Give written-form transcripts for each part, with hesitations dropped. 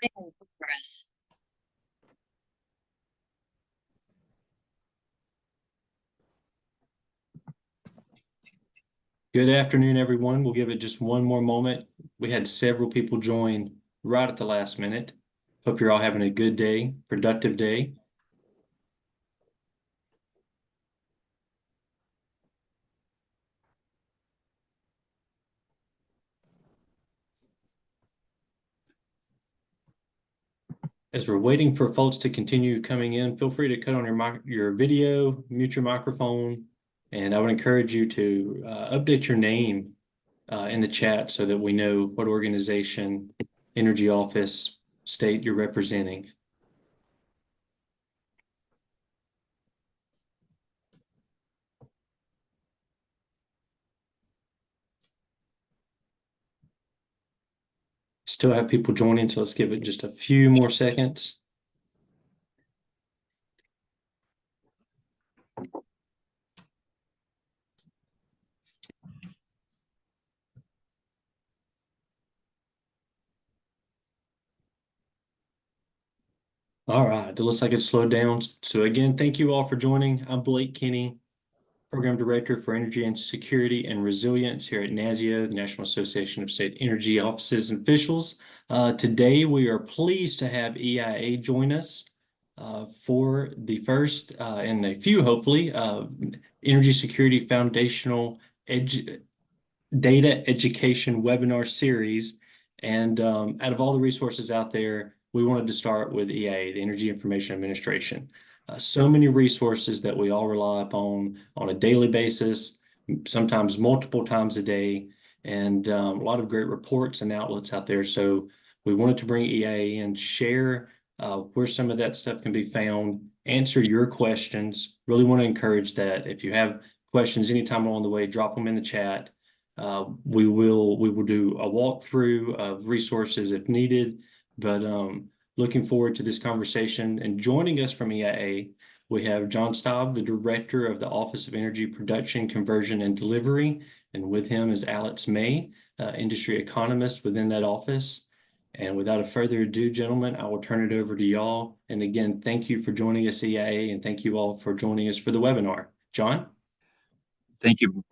Progress. Good afternoon, everyone. We'll give it just one more moment. We had several people join right at the last minute. Hope you're all having a good day, productive day. As we're waiting for folks to continue coming in, feel free to cut on your video, mute your microphone, and I would encourage you to update your name in the chat so that we know what organization, energy office, state you're representing. Still have people joining, so let's give it just a few more seconds. All right, it looks like it's slowed down. So again, thank you all for joining. I'm Blake Kenny, Program Director for Energy and Security and Resilience here at NASEO, the National Association of State Energy Offices and Officials. Today, we are pleased to have EIA join us for the first, and a few hopefully, Energy Security Foundational Data Education webinar series. And out of all the resources out there, we wanted to start with EIA, the Energy Information Administration. So many resources that we all rely upon on a daily basis, sometimes multiple times a day, and a lot of great reports and outlets out there. So we wanted to bring EIA and share where some of that stuff can be found, answer your questions. Really want to encourage that. If you have questions anytime along the way, drop them in the chat. We will do a walkthrough of resources if needed, but looking forward to this conversation. And joining us from EIA, we have John Staub, the Director of the Office of Energy Production, Conversion, and Delivery. And with him is Alex May, industry economist within that office. And without a further ado, gentlemen, I will turn it over to y'all. And again, thank you for joining us, EIA, and thank you all for joining us for the webinar. John? Thank you.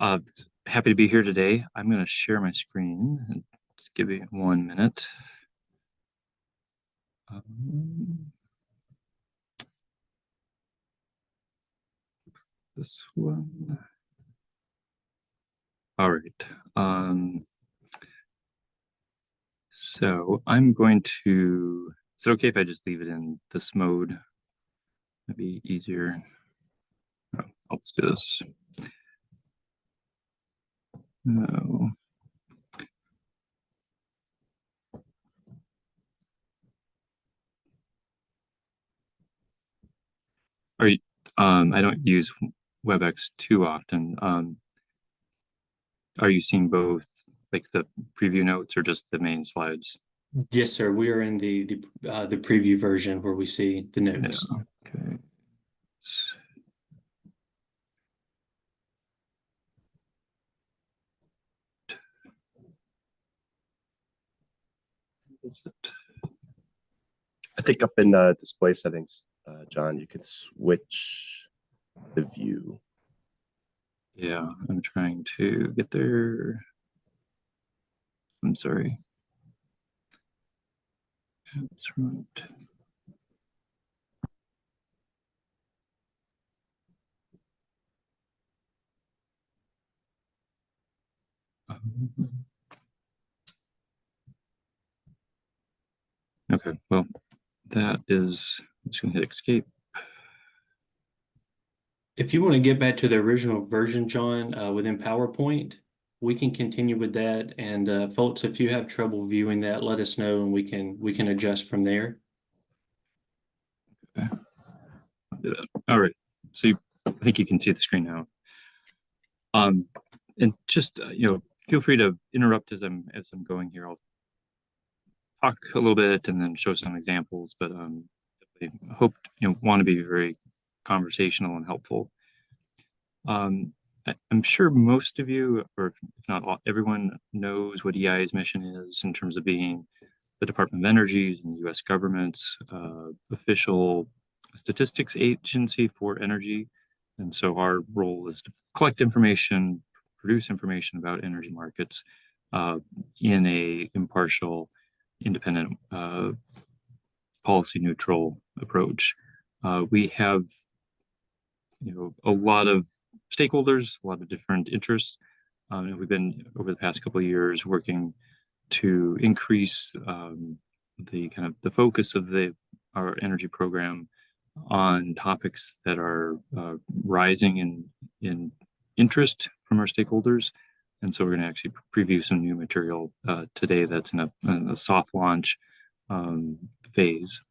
Happy to be here today. I'm going to share my screen. Just give me 1 minute. This one. All right. So I'm going to, is it okay if I just leave it in this mode? That'd be easier. Oh, let's do this. No. Are you, I don't use WebEx too often. Are you seeing both, like the preview notes or just the main slides? Yes, sir. We are in the preview version where we see the notes. Yeah. Okay. I think up in display settings, John, you can switch the view. Yeah, I'm trying to get there. I'm sorry. That's right. Okay, well, that is, I'm just gonna hit escape. If you want to get back to the original version, John, within PowerPoint, we can continue with that. And folks, if you have trouble viewing that, let us know and we can adjust from there. Okay. I'll do that. All right. So I think you can see the screen now. And just feel free to interrupt as I'm going here. I'll talk a little bit and then show some examples, but I hope want to be very conversational and helpful. I'm sure most of you, or if not all, everyone knows what EIA's mission is in terms of being the Department of Energy's and U.S. government's official statistics agency for energy. And so our role is to collect information, produce information about energy markets in a impartial, independent, policy neutral approach. We have, a lot of stakeholders, a lot of different interests. And we've been over the past couple of years working to increase the focus of our energy program on topics that are rising in interest from our stakeholders. And so we're going to actually preview some new material today that's in a soft launch phase.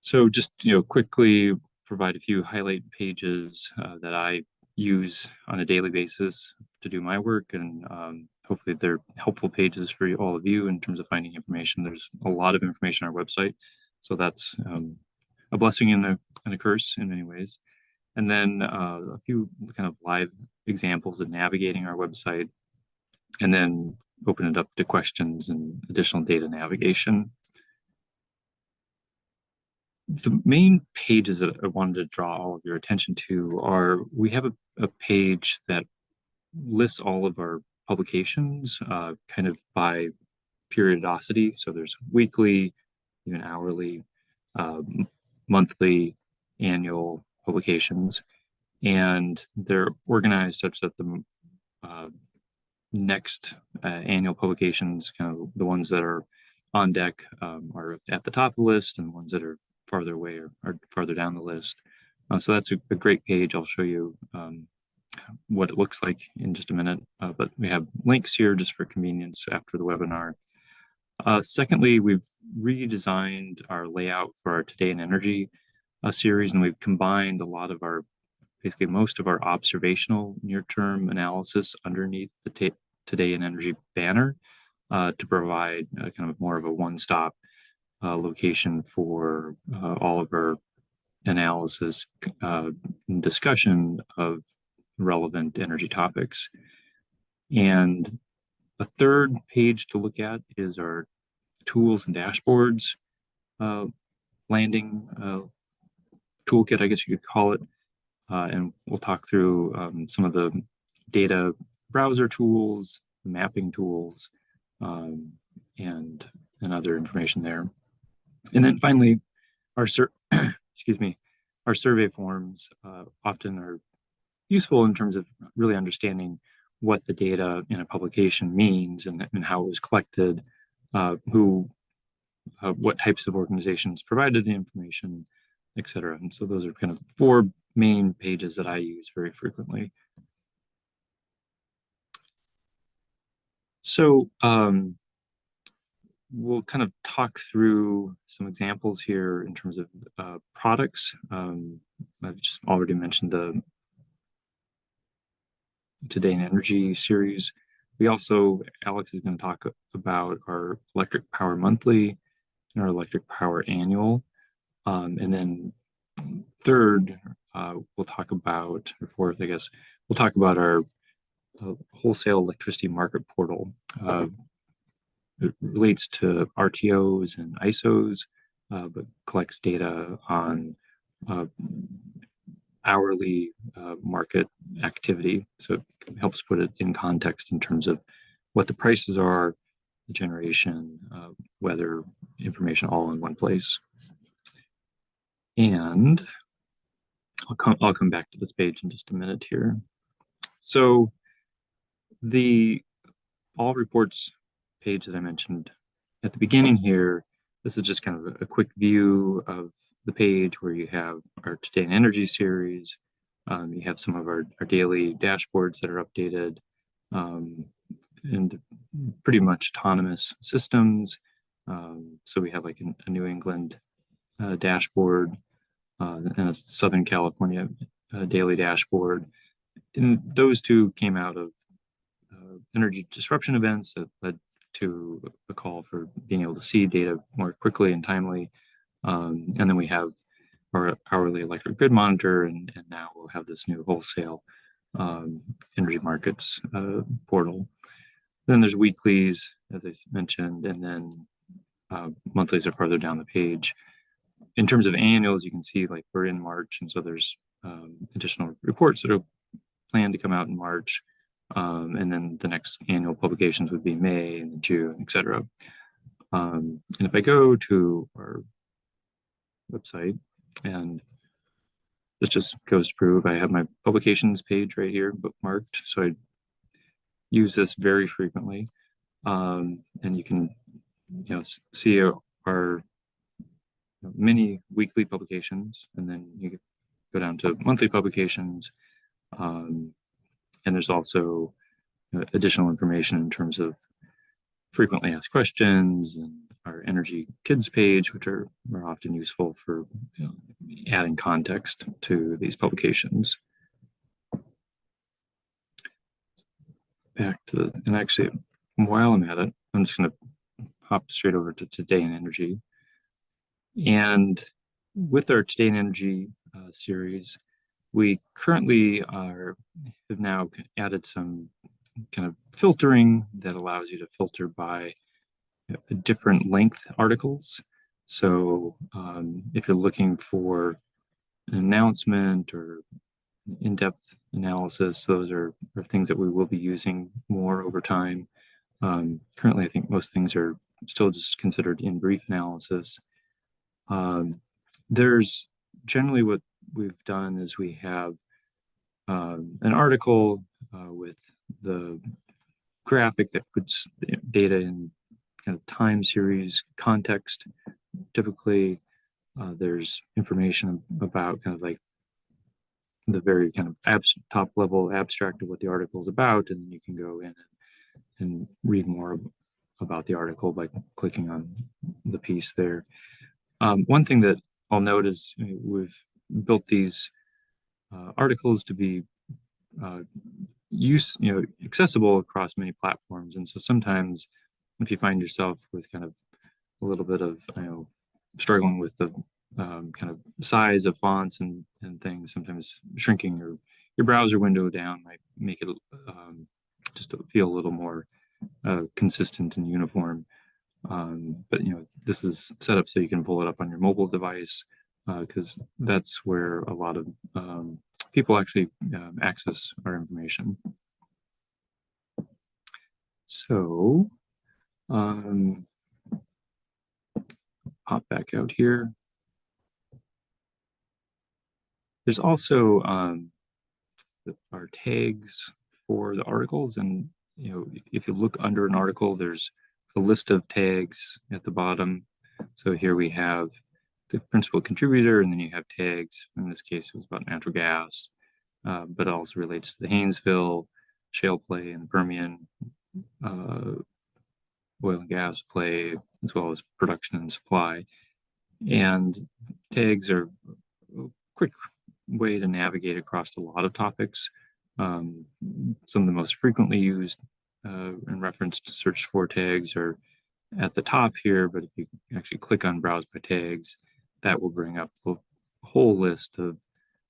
So just quickly provide a few highlight pages that I use on a daily basis to do my work, and hopefully they're helpful pages for all of you in terms of finding information. There's a lot of information on our website, so that's a blessing and a curse in many ways. And then a few kind of live examples of navigating our website, and then open it up to questions and additional data navigation. The main pages that I wanted to draw all of your attention to are, we have a page that lists all of our publications kind of by periodicity. So there's weekly, even hourly, monthly, annual publications, and they're organized such that the next annual publications, kind of the ones that are on deck, are at the top of the list, and the ones that are farther away or farther down the list. So that's a great page. I'll show you what it looks like in just a minute, but we have links here just for convenience after the webinar. Secondly, we've redesigned our layout for our Today in Energy series, and we've combined a lot of basically most of our observational near-term analysis underneath the Today in Energy banner to provide kind of more of a one-stop location for all of our analysis and discussion of relevant energy topics. And a third page to look at is our tools and dashboards landing toolkit, I guess you could call it. And we'll talk through some of the data browser tools, mapping tools, and other information there. And then finally, our our survey forms often are useful in terms of really understanding what the data in a publication means and how it was collected, what types of organizations provided the information, et cetera. And so those are kind of four main pages that I use very frequently. So we'll kind of talk through some examples here in terms of products. I've just already mentioned the Today in Energy series. We also, Alex is going to talk about our Electric Power Monthly and our Electric Power Annual. And then third, we'll talk about, or fourth, I guess, we'll talk about our wholesale electricity market portal. It relates to RTOs and ISOs, but collects data on hourly market activity. So it helps put it in context in terms of what the prices are, the generation, weather information, all in one place. And I'll come back to this page in just a minute here. So the all reports page that I mentioned at the beginning here, this is just kind of a quick view of the page where you have our Today in Energy series. You have some of our daily dashboards that are updated, and pretty much autonomous systems. So we have like a New England dashboard and a Southern California daily dashboard. And those two came out of energy disruption events that led to a call for being able to see data more quickly and timely. And then we have our hourly electric grid monitor, and now we'll have this new wholesale energy markets portal. Then there's weeklies as I mentioned, and then monthlies are farther down the page. In terms of annuals, you can see like we're in March, and so there's additional reports that are planned to come out in March. And then the next annual publications would be May and June, etc. And if I go to our website, and this just goes to prove I have my publications page right here bookmarked, so I use this very frequently. And you can see our mini weekly publications, and then you go down to monthly publications. And there's also additional information in terms of frequently asked questions and our energy kids page, which are often useful for adding context to these publications. Back to and actually, while I'm at it, I'm just going to hop straight over to Today in Energy. And with our Today in Energy series, we currently have now added some kind of filtering that allows you to filter by different length articles. So if you're looking for an announcement or in-depth analysis, those are things that we will be using more over time. Currently, I think most things are still just considered in brief analysis. There's generally what we've done is we have an article with the graphic that puts data in kind of time series context. Typically, there's information about kind of like the very kind of top level abstract of what the article is about, and you can go in and read more about the article by clicking on the piece there. One thing that I'll note is we've built these articles to be accessible across many platforms, and so sometimes if you find yourself with kind of a little bit of struggling with the kind of size of fonts and things, sometimes shrinking your browser window down might make it just to feel a little more consistent and uniform. But this is set up so you can pull it up on your mobile device, because that's where a lot of people actually access our information. So pop back out here. There's also our tags for the articles, and if you look under an article, there's a list of tags at the bottom. So here we have the principal contributor, and then you have tags. In this case, it was about natural gas, but it also relates to the Haynesville shale play and the Permian oil and gas play, as well as production and supply. And tags are a quick way to navigate across a lot of topics. Some of the most frequently used and referenced search for tags are at the top here, but if you actually click on Browse by Tags, that will bring up a whole list of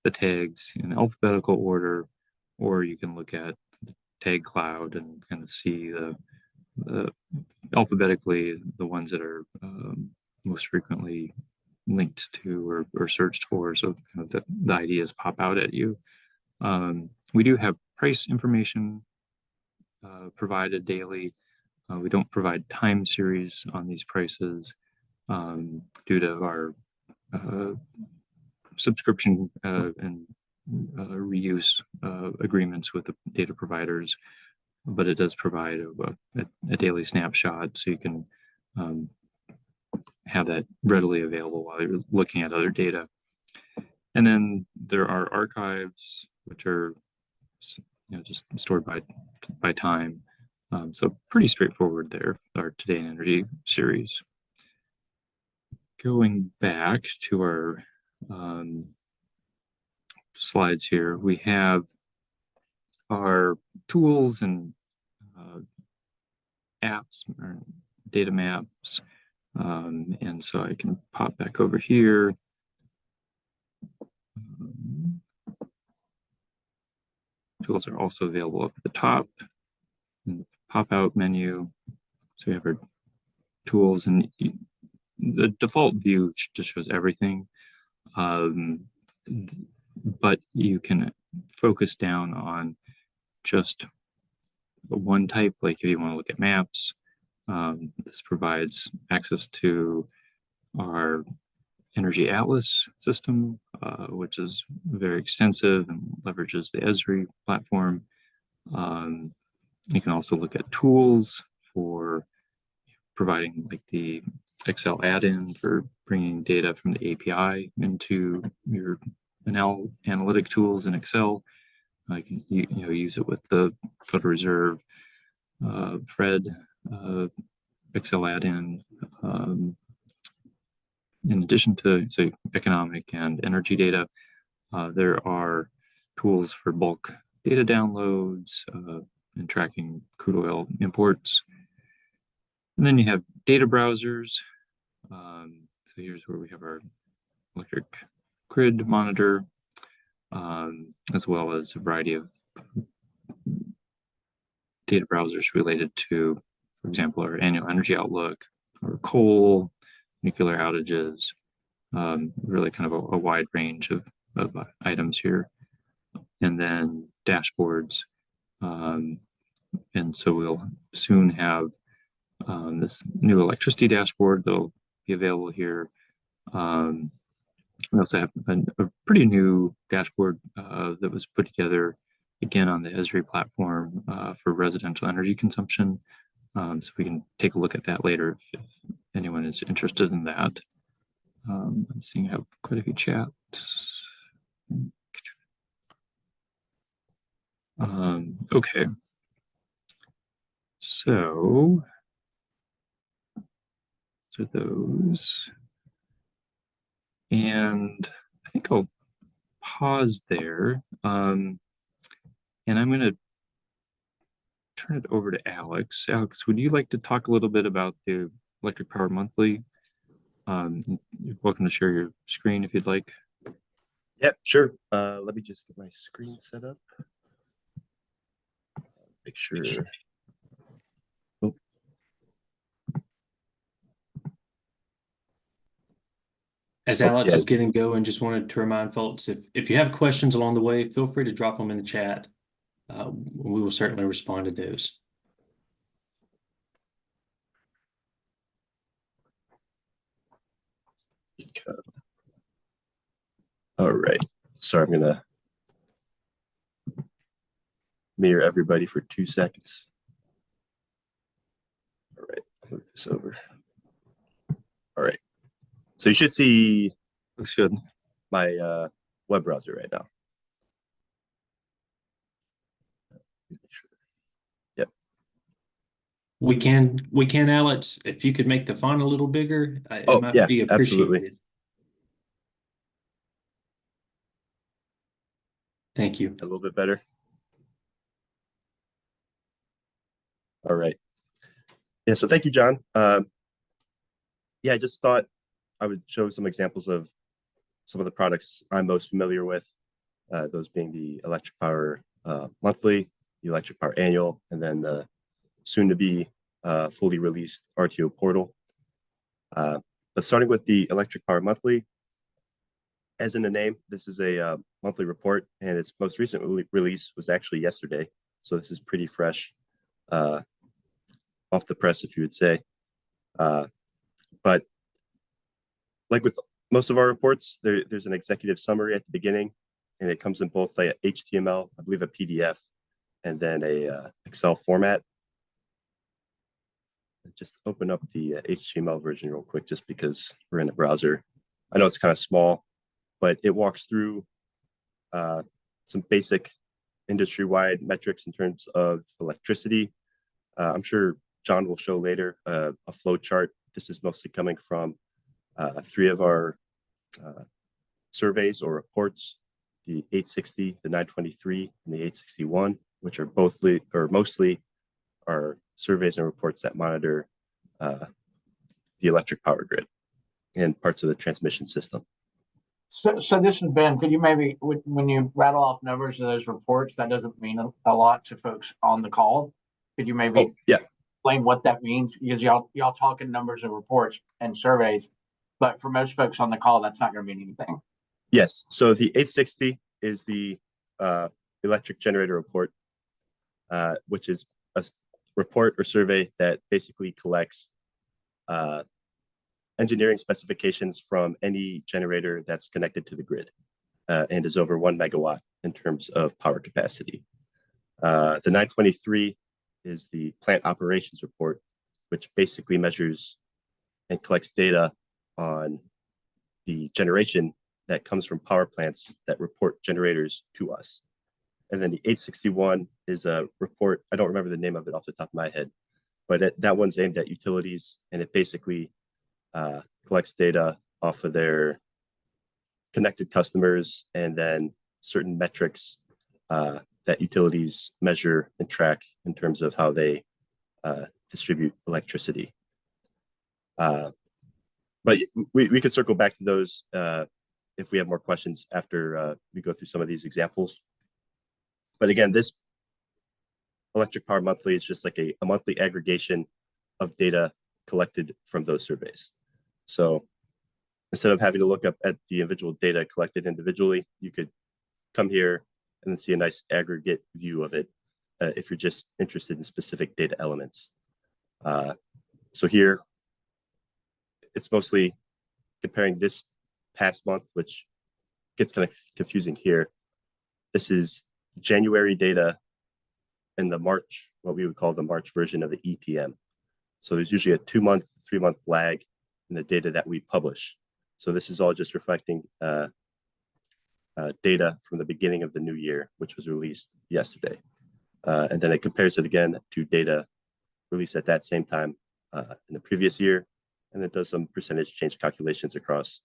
the tags in alphabetical order, or you can look at the tag cloud and kind of see the alphabetically the ones that are most frequently linked to or searched for, so kind of the ideas pop out at you. We do have price information provided daily. We don't provide time series on these prices due to our subscription and reuse agreements with the data providers, but it does provide a daily snapshot, so you can have that readily available while you're looking at other data. And then there are archives, which are just stored by time. So pretty straightforward there for our Today in Energy series. Going back to our slides here, we have our tools and apps or data maps. And so I can pop back over here. Tools are also available up at the top in the pop-out menu. So we have our tools, and the default view just shows everything. But you can focus down on just one type, like if you want to look at maps. This provides access to our Energy Atlas system, which is very extensive and leverages the Esri platform. You can also look at tools for providing like the Excel add-in for bringing data from the API into your analytic tools in Excel. You can use it with the Federal Reserve, Fred, Excel add-in. In addition to, say, economic and energy data, there are tools for bulk data downloads and tracking crude oil imports. And then you have data browsers. So here's where we have our electric grid monitor, as well as a variety of data browsers related to, for example, our annual energy outlook, or coal, nuclear outages, really kind of a wide range of items here. And then dashboards. And so we'll soon have this new electricity dashboard that'll be available here. We also have a pretty new dashboard that was put together again on the Esri platform for residential energy consumption. So we can take a look at that later if anyone is interested in that. I'm seeing I have quite a few chats. Okay. So those. And I think I'll pause there. And I'm going to turn it over to Alex. Alex, would you like to talk a little bit about the Electric Power Monthly? You're welcome to share your screen if you'd like. Yep, sure. Let me just get my screen set up. Make sure. Oh. As Alex is getting going, just wanted to remind folks, if you have questions along the way, feel free to drop them in the chat. We will certainly respond to those. All right. So I'm going to mirror everybody for 2 seconds. All right, I'll move this over. All right. So you should see Looks good. My web browser right now. Yep. We can, Alex, if you could make the font a little bigger, it might be appreciated. Absolutely. Thank you. A little bit better. All right. Yeah, so thank you, John. Yeah, I just thought I would show some examples of some of the products I'm most familiar with, those being the Electric Power Monthly, the Electric Power Annual, and then the soon-to-be fully released RTO portal. But starting with the Electric Power Monthly, as in the name, this is a monthly report, and its most recent release was actually yesterday. So this is pretty fresh, off the press, if you would say. But like with most of our reports, there's an executive summary at the beginning, and it comes in both a HTML, I believe a PDF, and then a Excel format. Just open up the HTML version real quick, just because we're in a browser. I know it's kind of small, but it walks through some basic industry-wide metrics in terms of electricity. I'm sure John will show later a flow chart. This is mostly coming from 3 of our surveys or reports, the 860, the 923, and the 861, which are mostly are surveys and reports that monitor the electric power grid and parts of the transmission system. So this is Ben. Could you maybe, when you rattle off numbers of those reports, that doesn't mean a lot to folks on the call. Could you maybe explain what that means? Because y'all talking numbers and reports and surveys, but for most folks on the call, that's not going to mean anything. Yes. So the 860 is the electric generator report, which is a report or survey that basically collects engineering specifications from any generator that's connected to the grid and is over 1 megawatt in terms of power capacity. The 923 is the plant operations report, which basically measures and collects data on the generation that comes from power plants that report generators to us. And then the 861 is a report, I don't remember the name of it off the top of my head, but that one's aimed at utilities, and it basically collects data off of their connected customers and then certain metrics that utilities measure and track in terms of how they distribute electricity. But we could circle back to those if we have more questions after we go through some of these examples. But again, this Electric Power Monthly is just like a monthly aggregation of data collected from those surveys. So instead of having to look up at the individual data collected individually, you could come here and then see a nice aggregate view of it if you're just interested in specific data elements. So here, it's mostly comparing this past month, which gets kind of confusing here. This is January data in the March, what we would call the March version of the EPM. So there's usually a 2-month, 3-month lag in the data that we publish. So this is all just reflecting data from the beginning of the new year, which was released yesterday. And then it compares it again to data released at that same time in the previous year. And it does some percentage change calculations across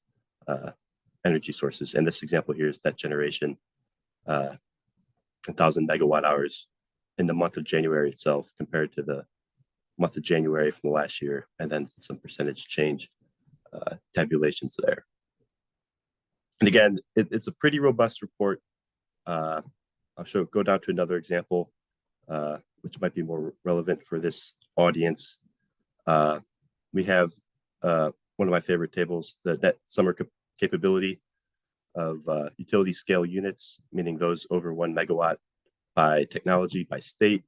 energy sources. And this example here is that generation, 1,000 megawatt hours in the month of January itself compared to the month of January from the last year, and then some percentage change tabulations there. And again, it's a pretty robust report. I'll go down to another example, which might be more relevant for this audience. We have one of my favorite tables, the net summer capability of utility scale units, meaning those over 1 megawatt by technology, by state.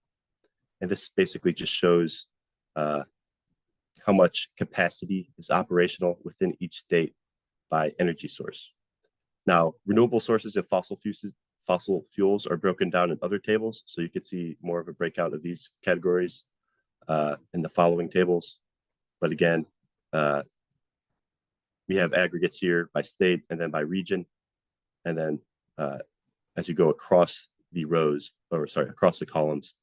And this basically just shows how much capacity is operational within each state by energy source. Now, renewable sources and fossil fuels are broken down in other tables, so you can see more of a breakout of these categories in the following tables. But again, we have aggregates here by state and then by region. And then as you go across the rows, or sorry, across the columns,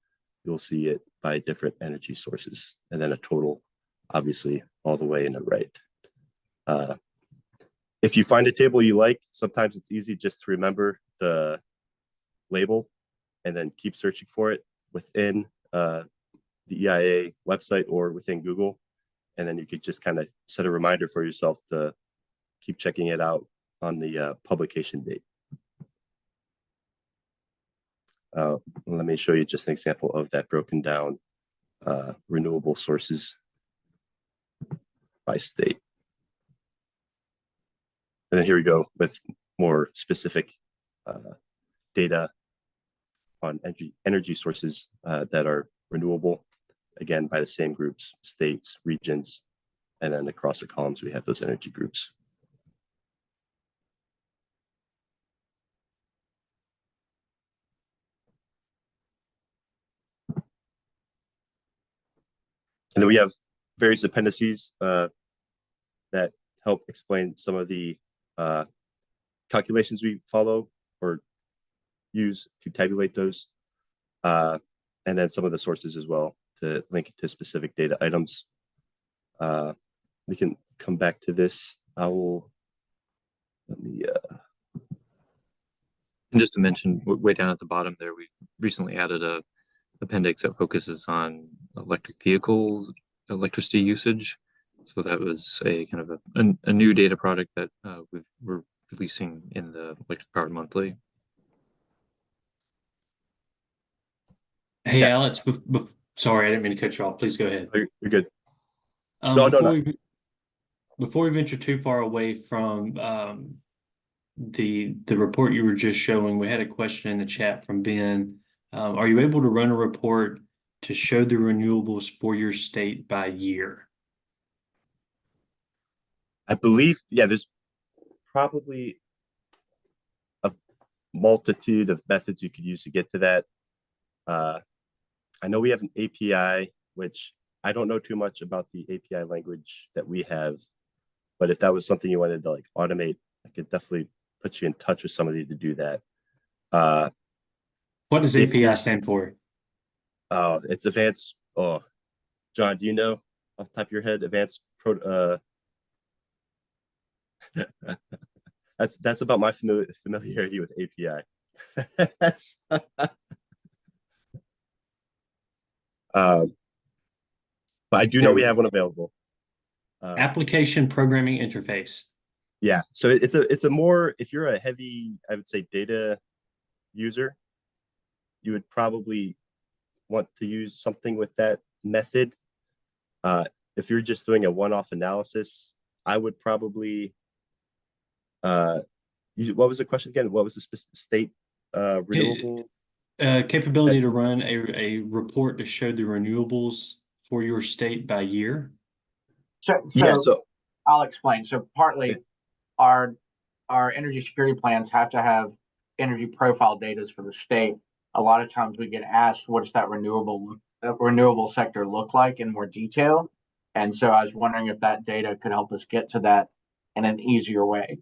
you'll see it by different energy sources, and then a total, obviously, all the way in the right. If you find a table you like, sometimes it's easy just to remember the label and then keep searching for it within the EIA website or within Google. And then you could just kind of set a reminder for yourself to keep checking it out on the publication date. Let me show you just an example of that broken down renewable sources by state. And then here we go with more specific data on energy sources that are renewable, again, by the same groups, states, regions, and then across the columns, we have those energy groups. And then we have various appendices that help explain some of the calculations we follow or use to tabulate those, and then some of the sources as well to link to specific data items. We can come back to this. And just to mention, way down at the bottom there, we've recently added a appendix that focuses on electric vehicles, electricity usage. So that was a kind of a new data product that we're releasing in the Electric Power Monthly. Hey, Yeah. Alex, Sorry, I didn't mean to cut you off. Please go ahead. You're good. Um, No, before no. before we venture too far away from the report you were just showing, we had a question in the chat from Ben. Are you able to run a report to show the renewables for your state by year? I believe, yeah, there's probably a multitude of methods you could use to get to that. I know we have an API, which I don't know too much about the API language that we have, but if that was something you wanted to like automate, I could definitely put you in touch with somebody to do that. What does API stand for? It's advanced. Oh, John, do you know off the top of your head, advanced that's about my familiarity with API. That's but I do know we have one available. Application Programming Interface. Yeah, so it's a more, if you're a heavy, I would say, data user, you would probably want to use something with that method. If you're just doing a one-off analysis, I would probably use, what was the question again? What was the state renewable? Capability to run a report to show the renewables for your state by year. So I'll explain. So partly our energy security plans have to have energy profile data for the state. A lot of times we get asked, what does that renewable sector look like in more detail? And so I was wondering if that data could help us get to that in an easier way.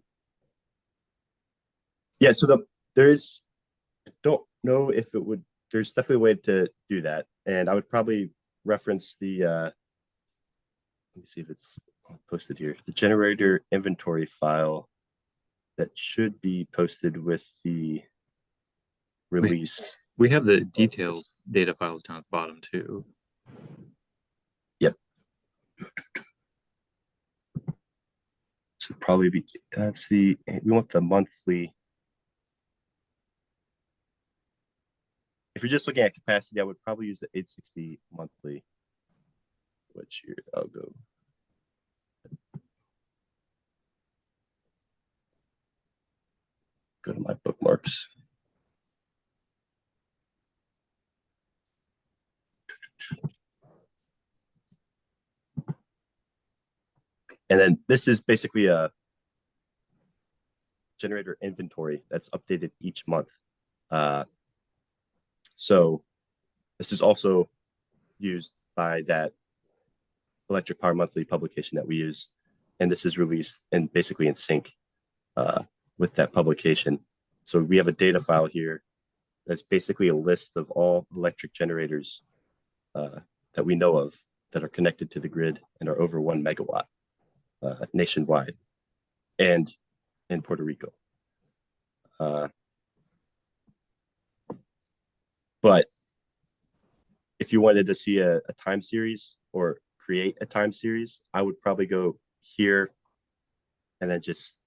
Yeah, so there's, I don't know if it would, there's definitely a way to do that. And I would probably reference the, let me see if it's posted here, the generator inventory file that should be posted with the release. We have the detailed data files down at the bottom too. Yep. So probably be, that's the, we want the monthly. If you're just looking at capacity, I would probably use the 860 monthly, which here I'll go. Go to my bookmarks. And then this is basically a generator inventory that's updated each month. So this is also used by that Electric Power Monthly publication that we use. And this is released and basically in sync with that publication. So we have a data file here that's basically a list of all electric generators that we know of that are connected to the grid and are over 1 megawatt nationwide and in Puerto Rico. But if you wanted to see a time series or create a time series, I would probably go here and then just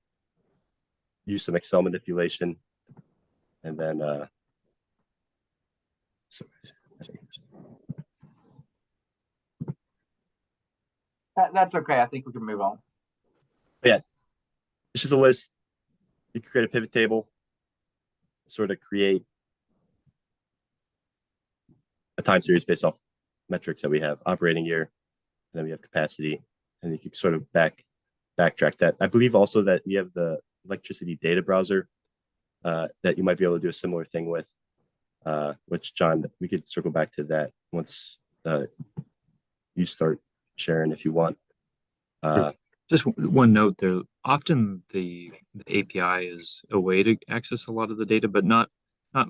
use some Excel manipulation and then That's okay. I think we can move on. Yeah, it's just a list. You can create a pivot table, sort of create a time series based off metrics that we have, operating year, and then we have capacity, and you can sort of backtrack that. I believe also that we have the electricity data browser that you might be able to do a similar thing with, which John, we could circle back to that once you start sharing if you want. Just one note there, often the API is a way to access a lot of the data, but not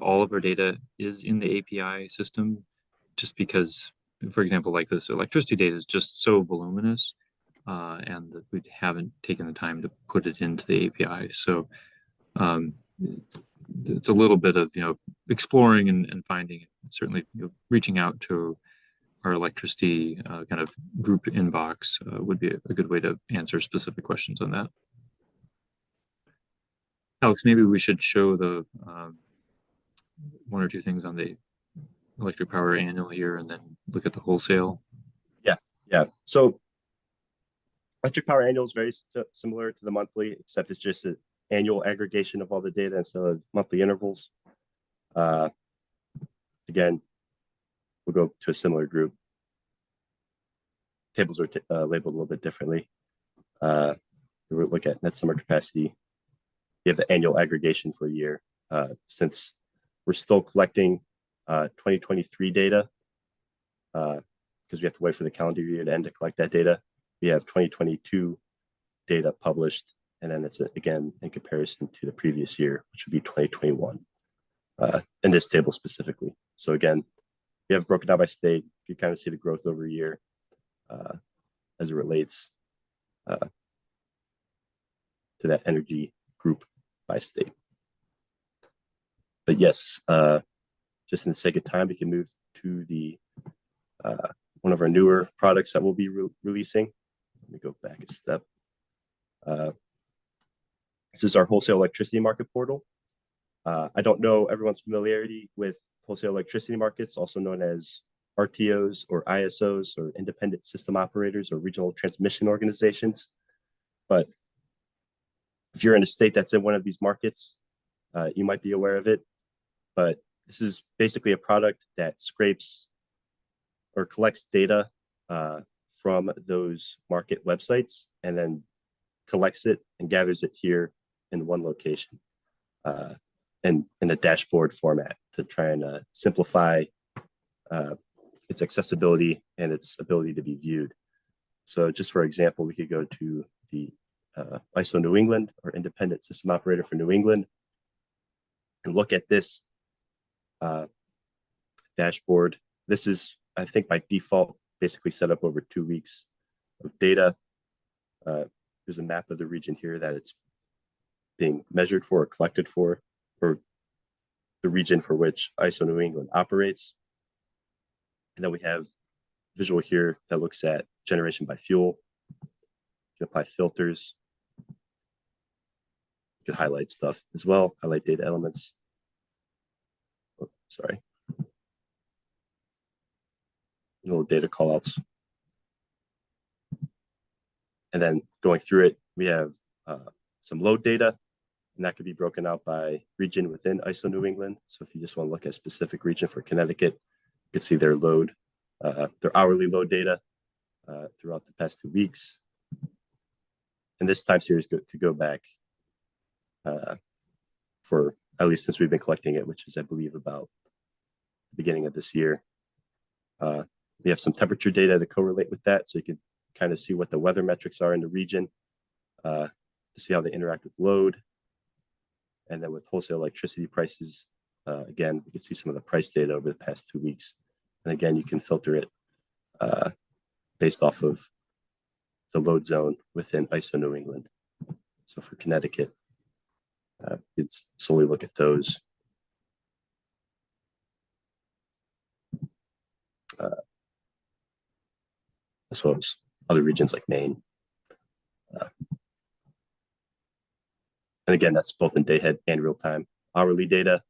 all of our data is in the API system, just because, for example, like this electricity data is just so voluminous and that we haven't taken the time to put it into the API. So it's a little bit of, exploring and finding, certainly reaching out to our electricity kind of group inbox would be a good way to answer specific questions on that. Alex, maybe we should show the one or two things on the electric power annual here and then look at the wholesale? Yeah. So electric power annual is very similar to the monthly, except it's just an annual aggregation of all the data instead of monthly intervals. Again, we'll go to a similar group. Tables are labeled a little bit differently. We'll look at net summer capacity. We have the annual aggregation for a year. Since we're still collecting 2023 data, because we have to wait for the calendar year to end to collect that data, we have 2022 data published, and then it's again in comparison to the previous year, which would be 2021, in this table specifically. So again, we have broken down by state. You kind of see the growth over a year as it relates to that energy group by state. But yes, just in the sake of time, we can move to the one of our newer products that we'll be releasing. Let me go back a step. This is our wholesale electricity market portal. I don't know everyone's familiarity with wholesale electricity markets, also known as RTOs or ISOs or independent system operators or regional transmission organizations. But if you're in a state that's in one of these markets, you might be aware of it. But this is basically a product that scrapes or collects data from those market websites and then collects it and gathers it here in one location and in a dashboard format to try and simplify its accessibility and its ability to be viewed. So just for example, we could go to the ISO New England or Independent System Operator for New England and look at this dashboard. This is, I think, by default, basically set up over 2 weeks of data. There's a map of the region here that it's being measured for or collected for, or the region for which ISO New England operates. And then we have visual here that looks at generation by fuel. You can apply filters. You can highlight stuff as well, highlight data elements. Oh, sorry. Little data callouts. And then going through it, we have some load data, and that could be broken out by region within ISO New England. So if you just want to look at a specific region for Connecticut, you can see their load, their hourly load data throughout the past 2 weeks. And this time series could go back for at least since we've been collecting it, which is, I believe, about the beginning of this year. We have some temperature data to correlate with that, so you can kind of see what the weather metrics are in the region to see how they interact with load. And then with wholesale electricity prices, again, we can see some of the price data over the past 2 weeks. And again, you can filter it based off of the load zone within ISO New England. So for Connecticut, it's solely look at those. As well as other regions like Maine. And again, that's both in day ahead and real time. Hourly data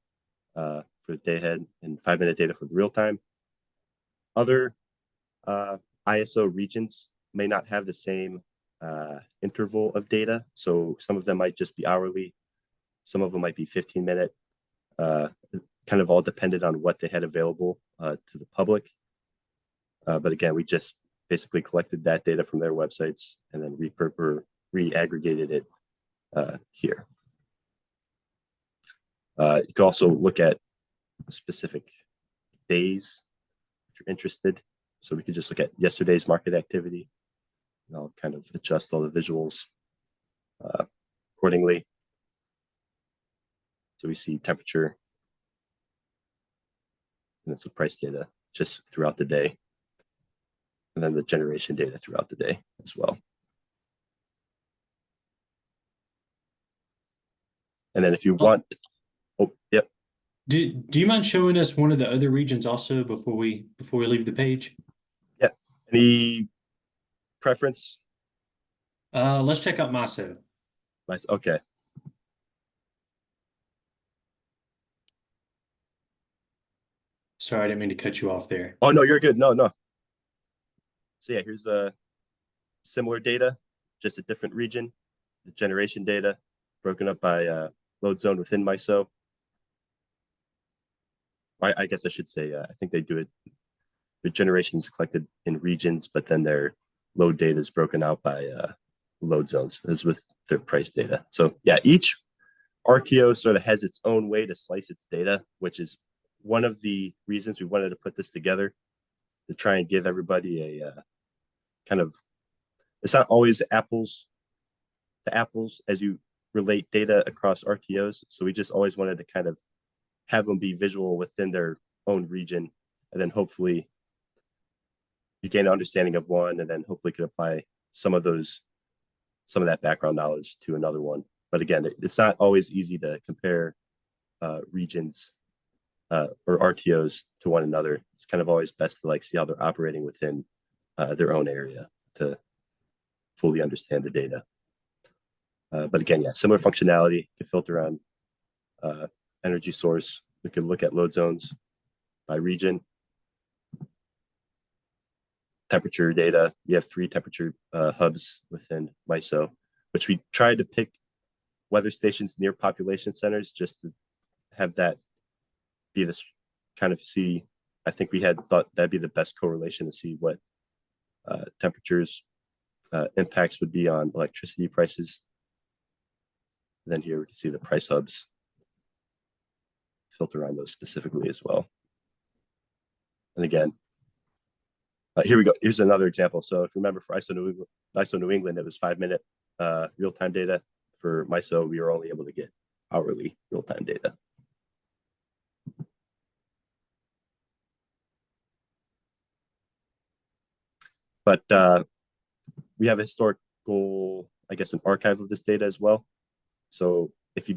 for day ahead and 5-minute data for the real time. Other ISO regions may not have the same interval of data. So some of them might just be hourly. Some of them might be 15-minute. Kind of all depended on what they had available to the public. But again, we just basically collected that data from their websites and then re-aggregated it here. You can also look at specific days if you're interested. So we could just look at yesterday's market activity, and I'll kind of adjust all the visuals accordingly. So we see temperature and then some price data just throughout the day. And then the generation data throughout the day as well. And then if you want, oh, yep. Do you mind showing us one of the other regions also before we leave the page? Yeah. Any preference? Let's check out NASEO. Nice. Okay. Sorry, I didn't mean to cut you off there. Oh, no, you're good. No, no. So yeah, here's similar data, just a different region. The generation data broken up by load zone within MISO. I guess I should say, I think they do it. The generation is collected in regions, but then their load data is broken out by load zones, as with their price data. So yeah, each RTO sort of has its own way to slice its data, which is one of the reasons we wanted to put this together, to try and give everybody a kind of, it's not always apples to apples as you relate data across RTOs. So we just always wanted to kind of have them be visual within their own region, and then hopefully you gain an understanding of one, and then hopefully could apply some of that background knowledge to another one. But again, it's not always easy to compare regions or RTOs to one another. It's kind of always best to see how they're operating within their own area to fully understand the data. But again, yeah, similar functionality. You can filter on energy source. We can look at load zones by region. Temperature data. We have 3 temperature hubs within MISO, which we tried to pick weather stations near population centers just to have that be this kind of see. I think we had thought that'd be the best correlation to see what temperatures impacts would be on electricity prices. And then here we can see the price hubs, filter on those specifically as well. And again, here we go. Here's another example. So if you remember, for ISO New England, it was 5-minute real-time data. For MISO, we were only able to get hourly real-time data. But we have a historical, I guess, an archive of this data as well. So if you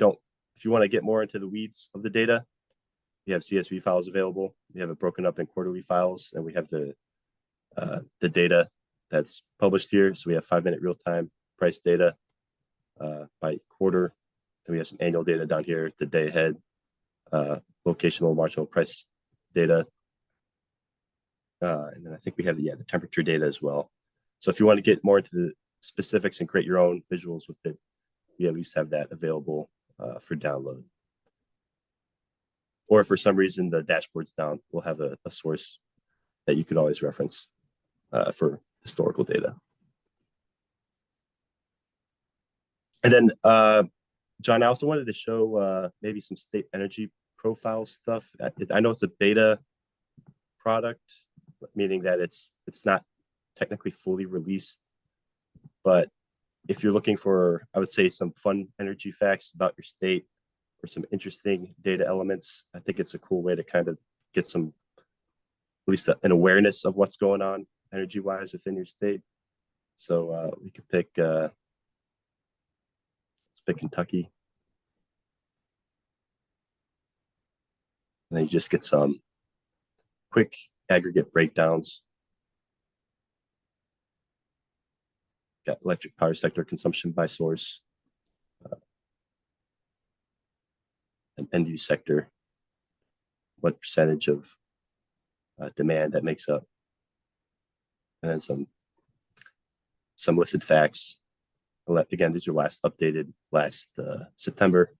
want to get more into the weeds of the data, we have CSV files available. We have it broken up in quarterly files, and we have the data that's published here. So we have 5-minute real-time price data by quarter. Then we have some annual data down here, the day ahead, locational marginal price data. And then I think we have the temperature data as well. So if you want to get more into the specifics and create your own visuals with it, we at least have that available for download. Or if for some reason the dashboard's down, we'll have a source that you could always reference for historical data. And then, John, I also wanted to show maybe some state energy profile stuff. I know it's a beta product, meaning that it's not technically fully released. But if you're looking for, I would say, some fun energy facts about your state or some interesting data elements, I think it's a cool way to kind of get some, at least an awareness of what's going on energy-wise within your state. So we could pick, let's pick Kentucky. And then you just get some quick aggregate breakdowns. Got electric power sector consumption by source, and end use sector, what percentage of demand that makes up, and then some listed facts. Again, these are updated last September,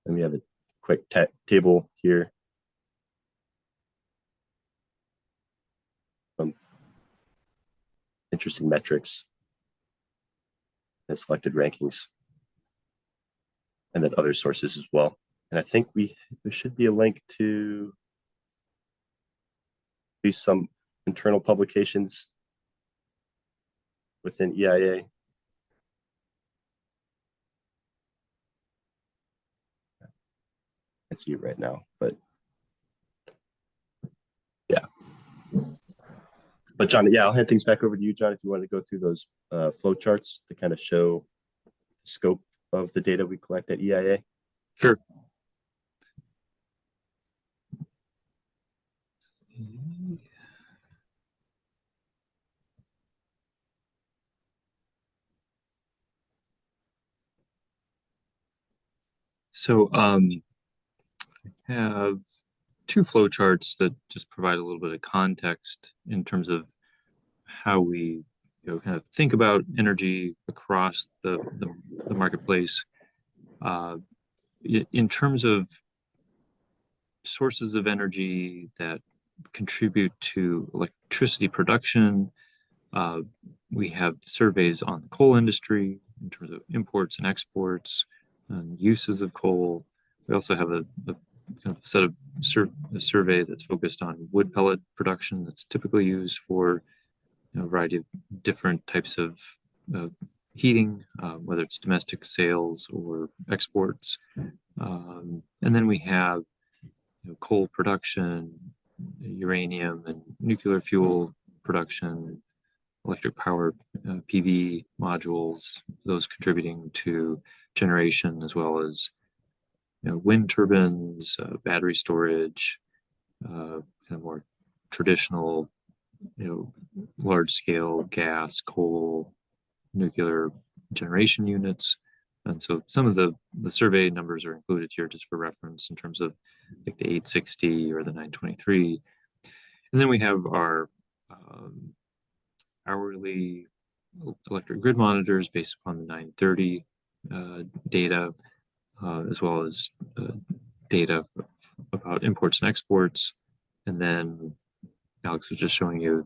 and we have a quick table here. Some interesting metrics and selected rankings, and then other sources as well. And I think there should be a link to at least some internal publications within EIA. I see it right now, but yeah. But John, I'll hand things back over to you, John, if you want to go through those flow charts to kind of show the scope of the data we collect at EIA. Sure. So I have two flow charts that just provide a little bit of context in terms of how we kind of think about energy across the marketplace. In terms of sources of energy that contribute to electricity production, we have surveys on the coal industry in terms of imports and exports and uses of coal. We also have a kind of set of a survey that's focused on wood pellet production that's typically used for a variety of different types of heating, whether it's domestic sales or exports. And then we have coal production, uranium and nuclear fuel production, electric power, PV modules, those contributing to generation, as well as wind turbines, battery storage, kind of more traditional, large scale gas, coal, nuclear generation units. And so some of the survey numbers are included here just for reference in terms of like the 860 or the 923. And then we have our hourly electric grid monitors based upon the 930 data, as well as data about imports and exports. And then Alex was just showing you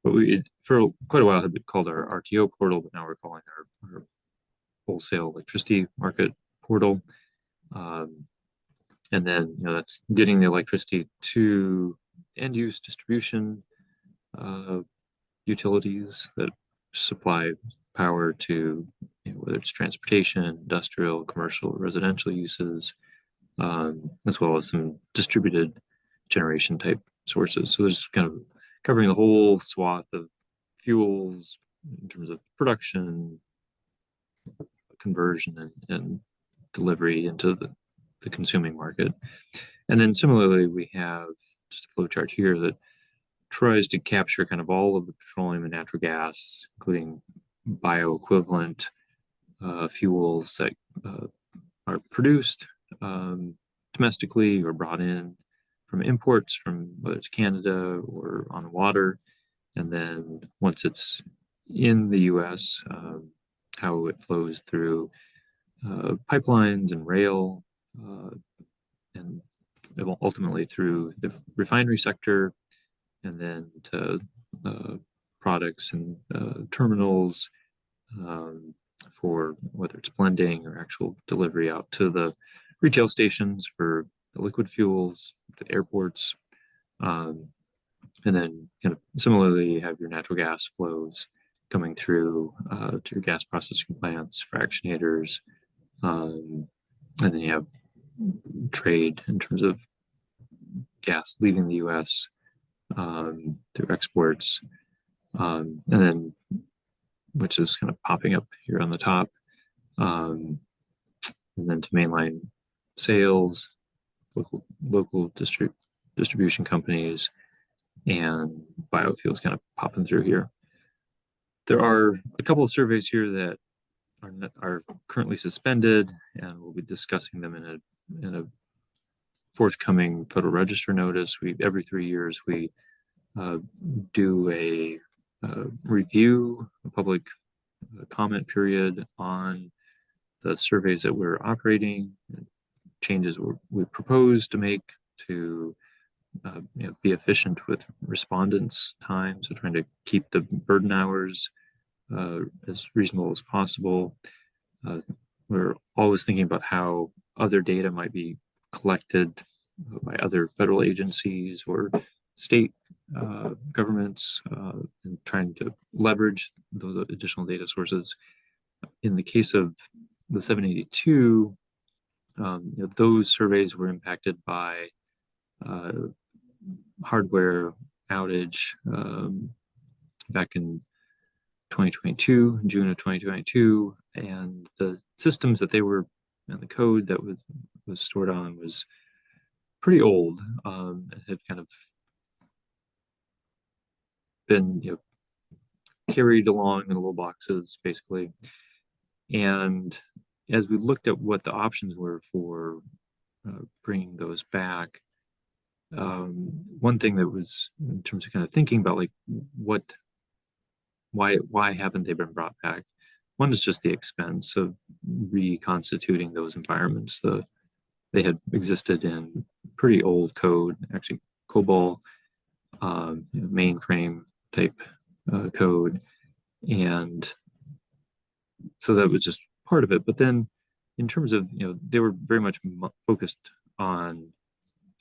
what we for quite a while had been called our RTO portal, but now we're calling our wholesale electricity market portal. And then that's getting the electricity to end use distribution utilities that supply power to whether it's transportation, industrial, commercial, residential uses, as well as some distributed generation type sources. So there's kind of covering the whole swath of fuels in terms of production, conversion, and delivery into the consuming market. And then similarly, we have just a flow chart here that tries to capture kind of all of the petroleum and natural gas, including bioequivalent fuels that are produced domestically or brought in from imports from whether it's Canada or on water. And then once it's in the US, how it flows through pipelines and rail, and ultimately through the refinery sector, and then to products and terminals for whether it's blending or actual delivery out to the retail stations for the liquid fuels, to airports. And then kind of similarly, you have your natural gas flows coming through to your gas processing plants, fractionators, and then you have trade in terms of gas leaving the US through exports, and then which is kind of popping up here on the top, and then to mainline sales, local distribution companies, and biofuels kind of popping through here. There are a couple of surveys here that are currently suspended, and we'll be discussing them in a forthcoming Federal Register notice. Every 3 years we do a review, a public comment period on the surveys that we're operating, changes we propose to make to be efficient with respondents' time, so trying to keep the burden hours as reasonable as possible. We're always thinking about how other data might be collected by other federal agencies or state governments, and trying to leverage those additional data sources. In the case of the 782, those surveys were impacted by hardware outage back in 2022, June of 2022, and the systems that they were, and the code that was stored on was pretty old. It had kind of been carried along in little boxes, basically. And as we looked at what the options were for bringing those back, one thing that was in terms of kind of thinking about like why haven't they been brought back? One is just the expense of reconstituting those environments. They had existed in pretty old code, actually COBOL, mainframe type code, and so that was just part of it. But then, in terms of they were very much focused on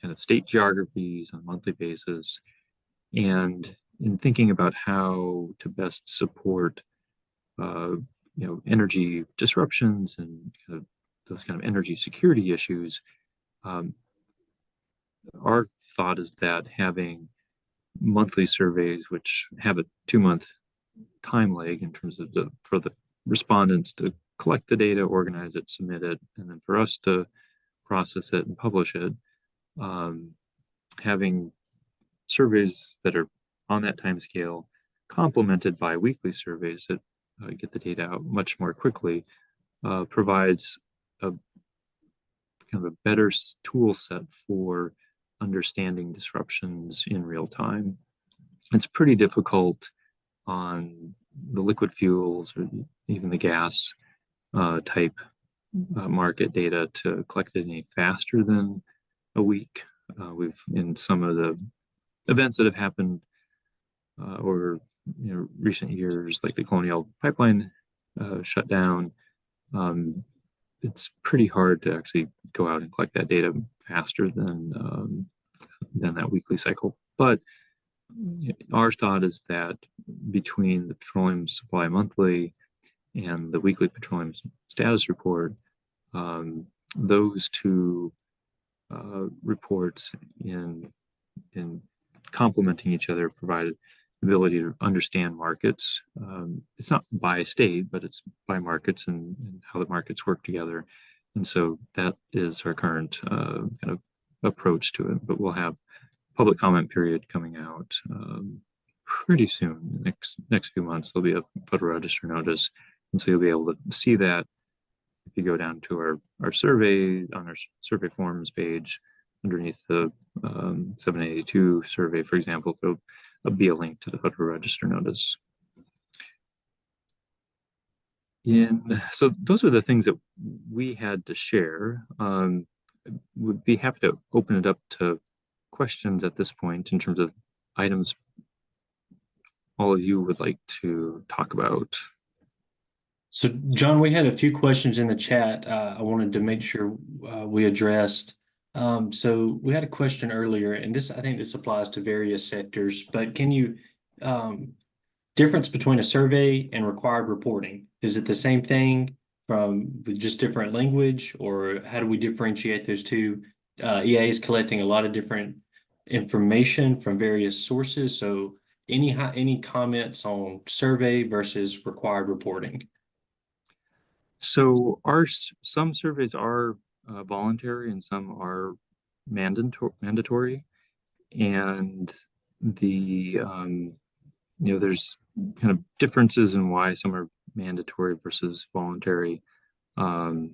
kind of state geographies on a monthly basis, and in thinking about how to best support energy disruptions and kind of those kind of energy security issues, our thought is that having monthly surveys, which have a 2-month time lag in terms of for the respondents to collect the data, organize it, submit it, and then for us to process it and publish it, having surveys that are on that time scale complemented by weekly surveys that get the data out much more quickly provides a kind of a better tool set for understanding disruptions in real time. It's pretty difficult on the liquid fuels or even the gas type market data to collect it any faster than a week. We've in some of the events that have happened over recent years, like the Colonial Pipeline shutdown, it's pretty hard to actually go out and collect that data faster than that weekly cycle. But our thought is that between the Petroleum Supply Monthly and the weekly Petroleum Status Report, those two reports in complementing each other provide the ability to understand markets. It's not by state, but it's by markets and how the markets work together. And so that is our current kind of approach to it. But we'll have public comment period coming out pretty soon. Next few months, there'll be a Federal Register notice. And so you'll be able to see that if you go down to our survey, on our survey forms page, underneath the 782 survey, for example, there'll be a link to the Federal Register notice. So those are the things that we had to share. Would be happy to open it up to questions at this point in terms of items all of you would like to talk about. So, John, we had a few questions in the chat I wanted to make sure we addressed. So we had a question earlier, and I think this applies to various sectors, but can you, difference between a survey and required reporting? Is it the same thing with just different language, or how do we differentiate those two? EA is collecting a lot of different information from various sources. So any comments on survey versus required reporting? So some surveys are voluntary and some are mandatory, and there's kind of differences in why some are mandatory versus voluntary. The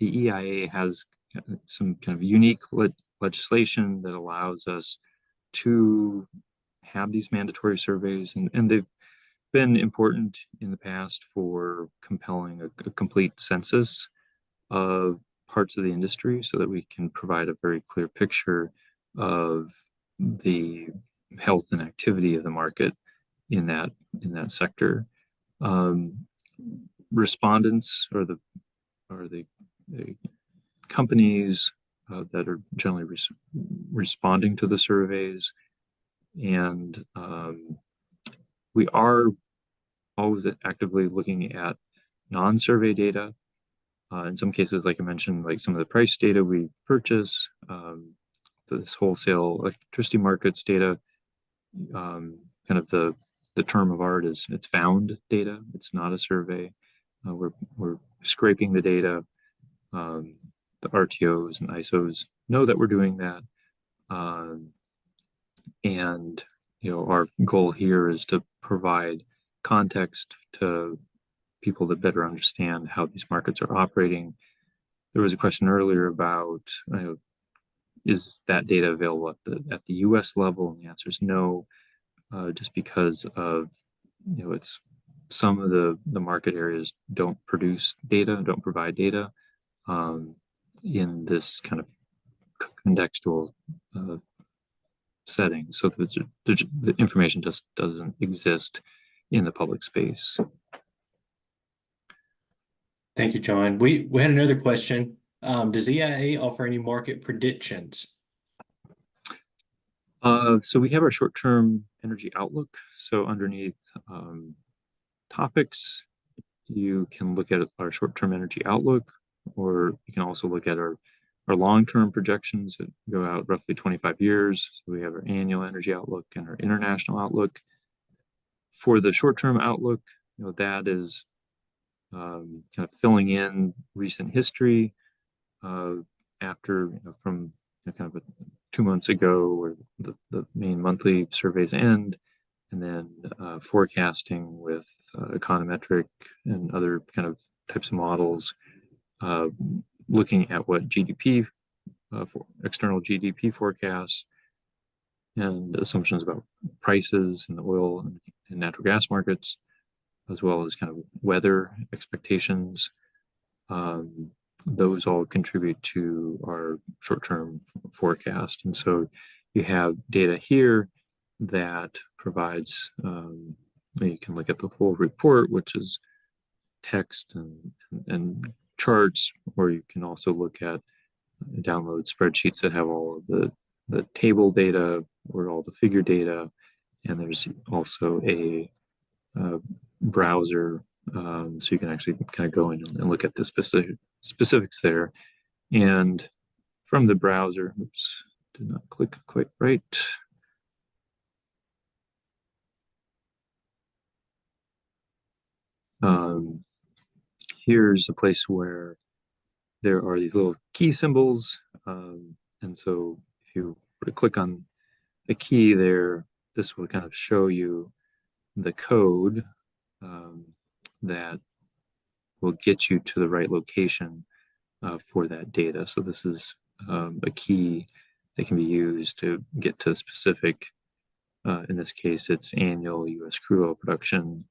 EIA has some kind of unique legislation that allows us to have these mandatory surveys, and they've been important in the past for compelling a complete census of parts of the industry so that we can provide a very clear picture of the health and activity of the market in that sector. Respondents are the companies that are generally responding to the surveys, and we are always actively looking at non-survey data. In some cases, like I mentioned, like some of the price data we purchase, this wholesale electricity markets data, kind of the term of art is it's found data. It's not a survey. We're scraping the data. The RTOs and ISOs know that we're doing that. And our goal here is to provide context to people that better understand how these markets are operating. There was a question earlier about is that data available at the US level? And the answer is no, just because of, it's some of the market areas don't produce data, don't provide data in this kind of contextual setting. So the information just doesn't exist in the public space. Thank you, John. We had another question. Does EIA offer any market predictions? So we have our short-term energy outlook. So underneath topics, you can look at our short-term energy outlook, or you can also look at our long-term projections that go out roughly 25 years. So we have our annual energy outlook and our international outlook. For the short-term outlook, that is kind of filling in recent history after from kind of 2 months ago, where the main monthly surveys end, and then forecasting with econometric and other kind of types of models, looking at what GDP, for external GDP forecasts and assumptions about prices in the oil and natural gas markets, as well as kind of weather expectations. Those all contribute to our short-term forecast. And so you have data here that provides, you can look at the full report, which is text and charts, or you can also look at download spreadsheets that have all of the table data or all the figure data. And there's also a browser, so you can actually kind of go in and look at the specifics there. And from the browser, oops, did not click quite right. Here's a place where there are these little key symbols. And so if you were to click on a key there, this will kind of show you the code that will get you to the right location for that data. So this is a key that can be used to get to specific, in this case, it's annual US crude oil production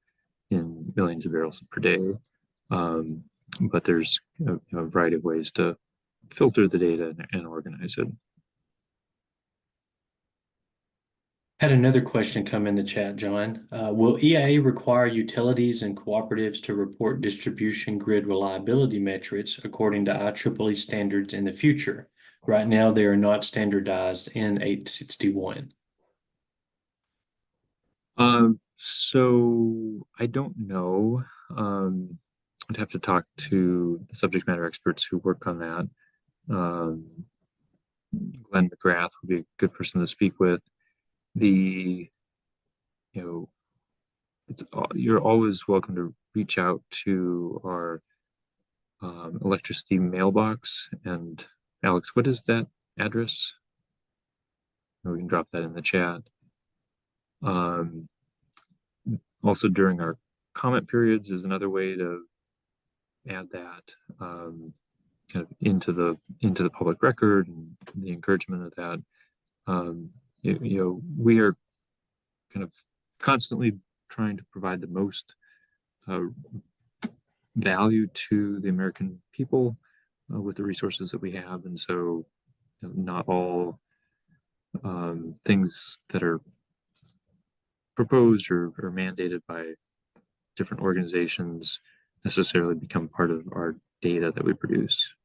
in millions of barrels per day. But there's a variety of ways to filter the data and organize it. Had another question come in the chat, John. Will EIA require utilities and cooperatives to report distribution grid reliability metrics according to IEEE standards in the future? Right now, they are not standardized in 861. So I don't know. I'd have to talk to the subject matter experts who work on that. Glenn McGrath would be a good person to speak with. You're always welcome to reach out to our electricity mailbox. And Alex, what is that address? We can drop that in the chat. Also, during our comment periods is another way to add that kind of into the public record, and the encouragement of that. We are kind of constantly trying to provide the most value to the American people with the resources that we have, and so not all things that are proposed or mandated by different organizations necessarily become part of our data that we produce.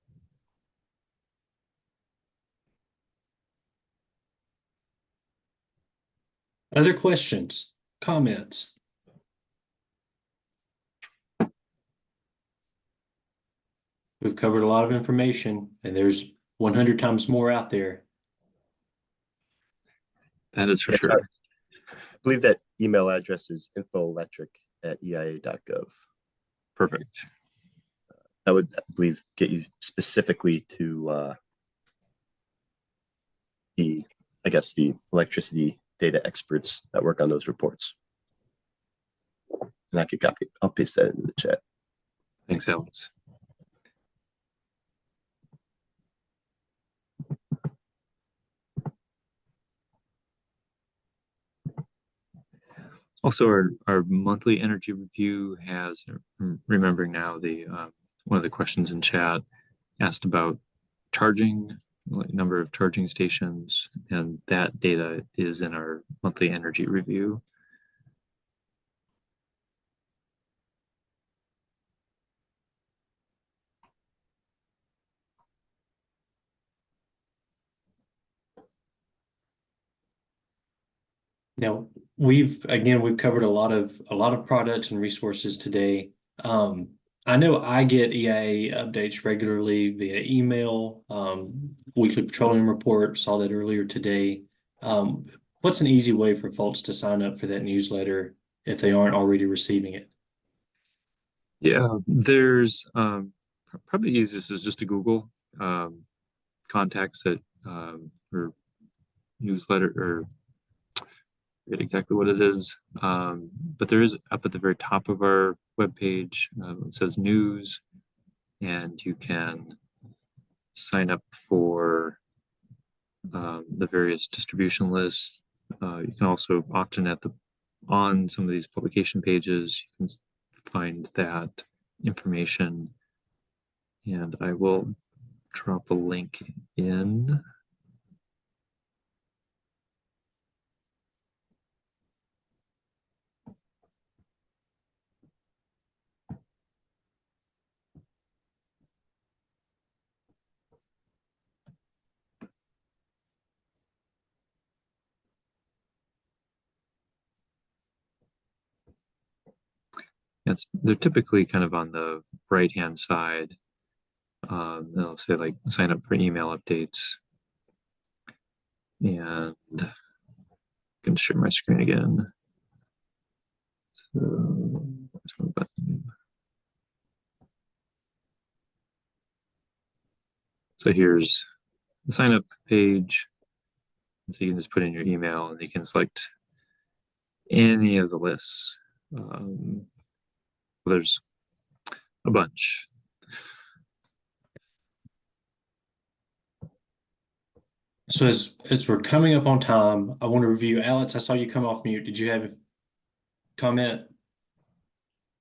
Other questions, comments? We've covered a lot of information, and there's 100 times more out there. That is for sure. I believe that email address is infoelectric@eia.gov. Perfect. That would, I believe, get you specifically to the electricity data experts that work on those reports. And I could copy, I'll paste that into the chat. Thanks, Alex. Also, our monthly energy review has, remembering now, the one of the questions in chat asked about charging, like number of charging stations, and that data is in our monthly energy review. Now, we've covered a lot of products and resources today. I know I get EIA updates regularly via email, weekly petroleum report, saw that earlier today. What's an easy way for folks to sign up for that newsletter if they aren't already receiving it? Yeah, there's probably easiest is just to Google contacts at or newsletter, or forget exactly what it is. But there is, up at the very top of our webpage, it says news, and you can sign up for the various distribution lists. You can also often on some of these publication pages, you can find that information, and I will drop a link in. They're typically kind of on the right hand side. They'll say like sign up for email updates, and I can share my screen again. So here's the sign up page. So you can just put in your email and you can select any of the lists. There's a bunch. So as we're coming up on time, I want to review. Alex, I saw you come off mute. Did you have a comment?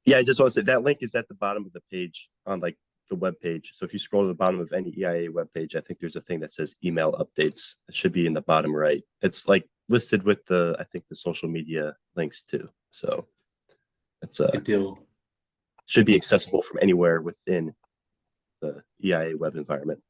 Yeah, I just want to say that link is at the bottom of the page on like the web page. So if you scroll to the bottom of any EIA web page, I think there's a thing that says email updates. It should be in the bottom right. It's like listed with I think the social media links too. So it's Good deal. Should be accessible from anywhere within the EIA web environment.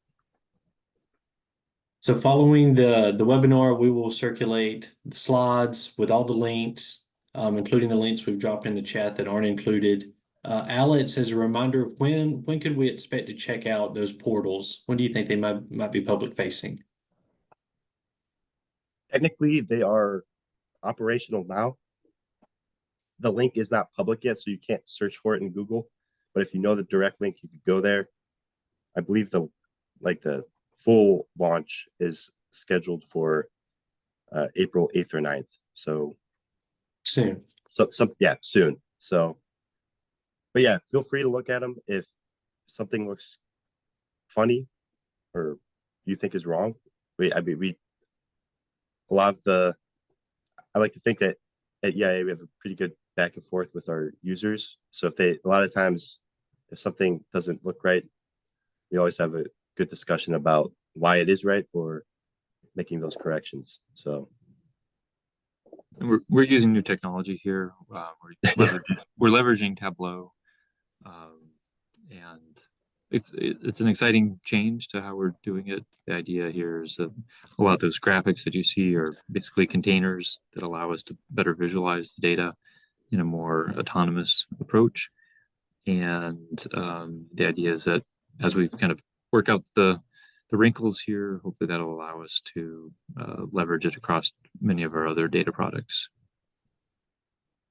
So following the webinar, we will circulate the slides with all the links, including the links we've dropped in the chat that aren't included. Alex, as a reminder, when could we expect to check out those portals? When do you think they might be public facing? Technically, they are operational now. The link is not public yet, so you can't search for it in Google. But if you know the direct link, you could go there. I believe the full launch is scheduled for April 8th or 9th. So soon. Yeah, soon. So, but yeah, feel free to look at them. If something looks funny or you think is wrong, I like to think that at EIA we have a pretty good back and forth with our users. So a lot of times if something doesn't look right, we always have a good discussion about why it is right or making those corrections. So we're using new technology here. We're leveraging Tableau, and it's an exciting change to how we're doing it. The idea here is that a lot of those graphics that you see are basically containers that allow us to better visualize the data in a more autonomous approach. And the idea is that as we kind of work out the wrinkles here, hopefully that'll allow us to leverage it across many of our other data products.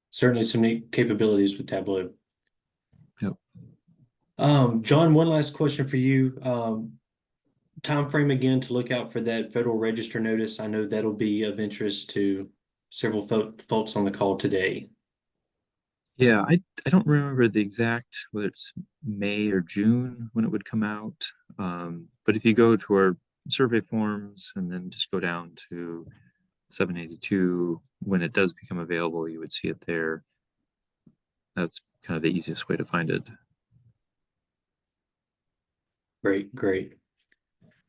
Certainly some neat capabilities with Tableau. Yep. John, one last question for you. Time frame again to look out for that Federal Register notice. I know that'll be of interest to several folks on the call today. Yeah, I don't remember the exact, whether it's May or June when it would come out. But if you go to our survey forms and then just go down to 782, when it does become available, you would see it there. That's kind of the easiest way to find it. Great, great.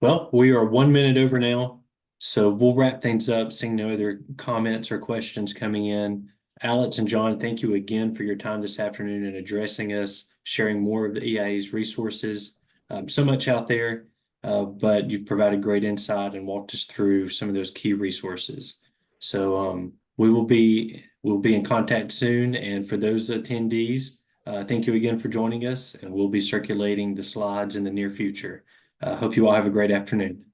Well, we are 1 minute over now, so we'll wrap things up, seeing no other comments or questions coming in. Alex and John, thank you again for your time this afternoon and addressing us, sharing more of the EIA's resources. So much out there, but you've provided great insight and walked us through some of those key resources. So we'll be in contact soon. And for those attendees, thank you again for joining us, and we'll be circulating the slides in the near future. Hope you all have a great afternoon.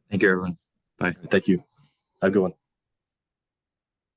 Thank you, everyone. Bye. Thank you. Have a good one.